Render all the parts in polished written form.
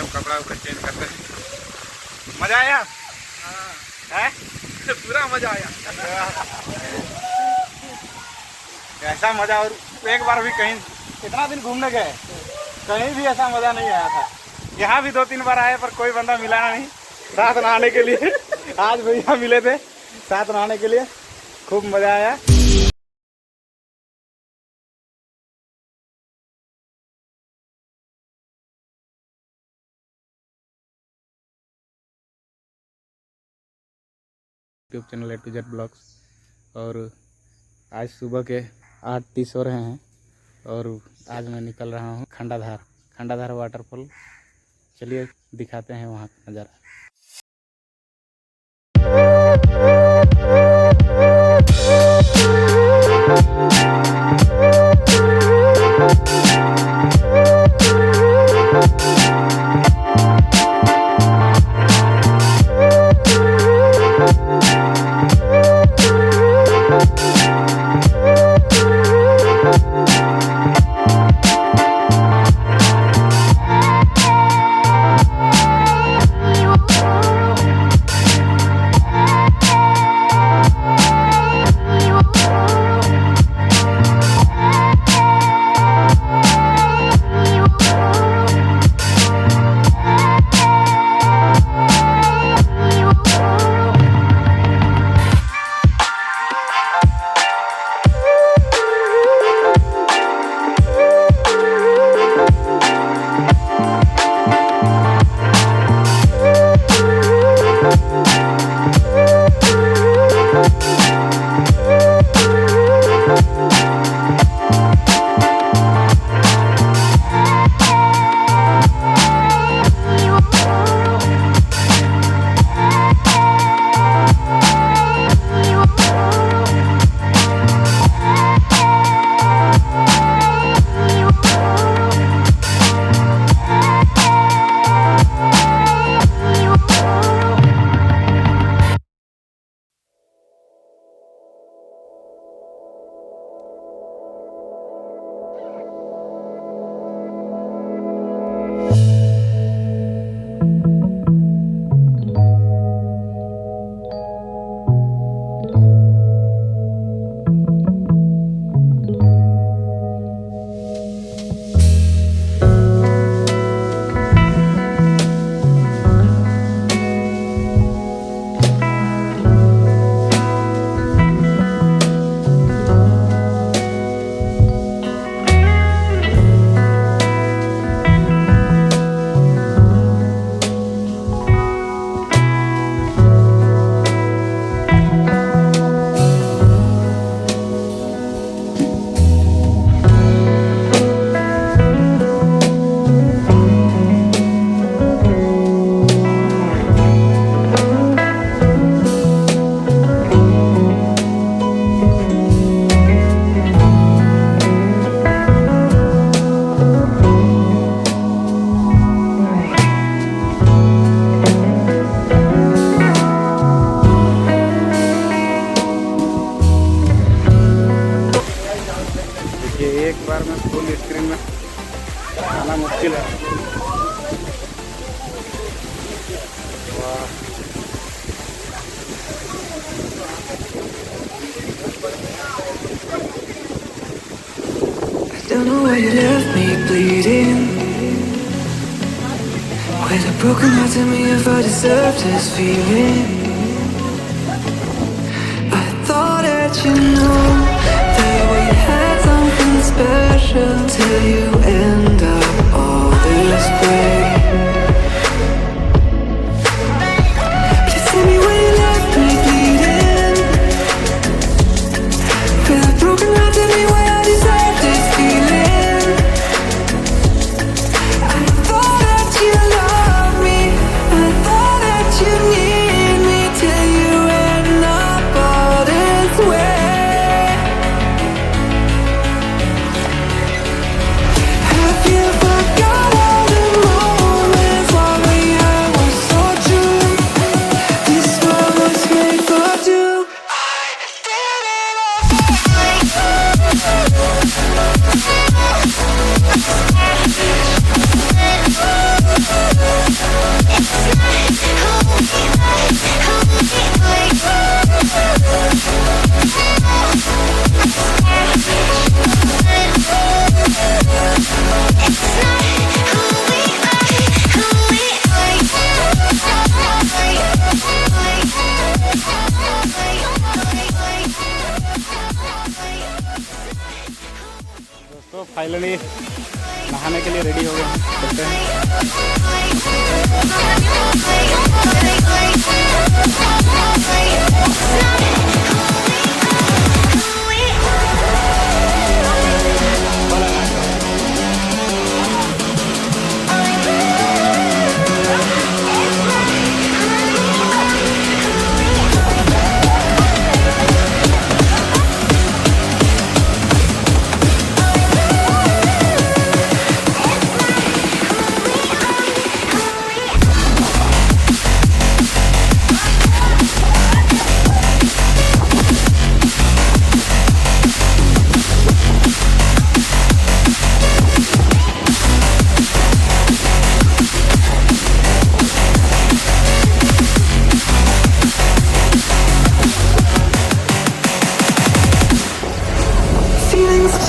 अब कपड़ा उपड़ा चेंज करते हैं। मजा आया? है? पूरा मजा आया। ऐसा मजा और एक बार भी कहीं, इतना दिन घूमने गए, कहीं भी ऐसा मजा नहीं आया था। यहाँ भी 2-3 बार आए पर कोई बंदा मिला नहीं साथ नहाने के लिए। आज भैया मिले थे साथ नहाने के लिए, खूब मजा आया। YouTube channel A to Z blogs. और आज सुबह के 8:30 हो रहे हैं और आज मैं निकल रहा हूँ खंडाधार वाटरफॉल। चलिए दिखाते हैं वहाँ का नज़ारा। एक बार में फुल स्क्रीन में आना मुश्किल है। वाह, don't know why you left me bleeding, with a broken heart. Tell me if I deserve this feeling. I thought that you know that we had something special till you end up all this way. Please tell me why you left me bleeding, with a broken heart. Tell me why I deserve this feeling. I thought that you loved me, I thought that you need me, till you end up all this way. Have you forgot all the moments finally नहाने के लिए ready हो गए हैं, चलते हैं।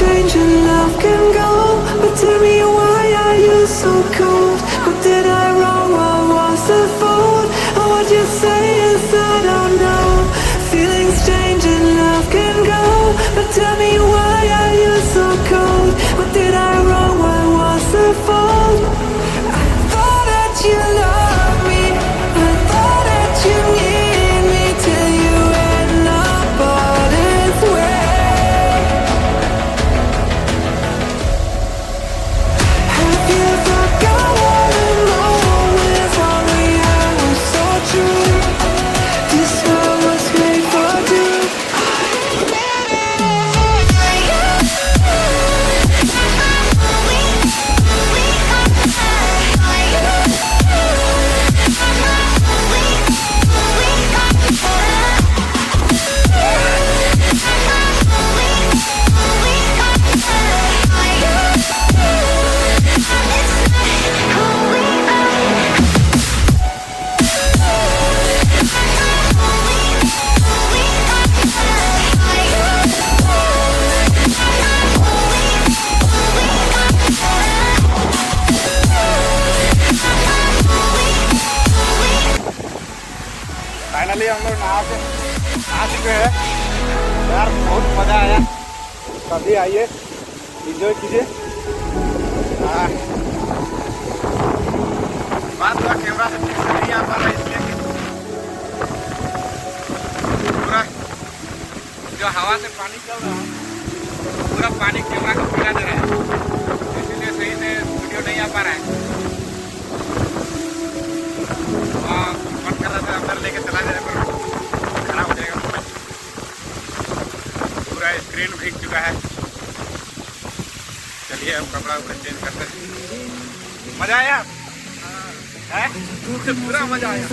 Change and love can go, but tell me why are you so cold? What did I wrong? What was the fault? And what you say is I don't know. Feelings change and love can go, but tell me why are you so cold? What did I wrong? What was the fault? I thought that you loved me, I thought that you need me till you end up all this way. Finally हम लोग नहा चुके हैं यार, बहुत मज़ा आया। सभी आइए, एंजॉय कीजिए। बात हुआ कैमरा से ठीक से नहीं आ पा रहा है, इसलिए कि पूरा जो हवा से पानी चल रहा है पूरा पानी कैमरा को भिगा दे रहा है, इसीलिए सही से वीडियो नहीं आ पा रहा है। मन कर रहा था अंदर लेके चला जाए पर खराब हो जाएगा, पूरा स्क्रीन भीग चुका है। चलिए अब कपड़ा उपड़ा चेंज करते हैं। मजा आया है? पूरा मजा आया,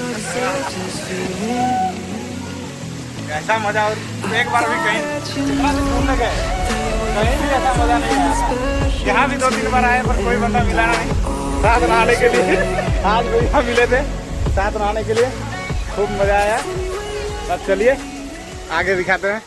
ऐसा मजा और एक बार भी कहीं इतना दिन घूमने गए कहीं भी ऐसा मजा नहीं आया। यहाँ भी 2-3 बार आए पर कोई बंदा मिला नहीं साथ नहाने के लिए। आज भैया मिले थे साथ नहाने के लिए, खूब मजा आया। अब चलिए आगे दिखाते हैं।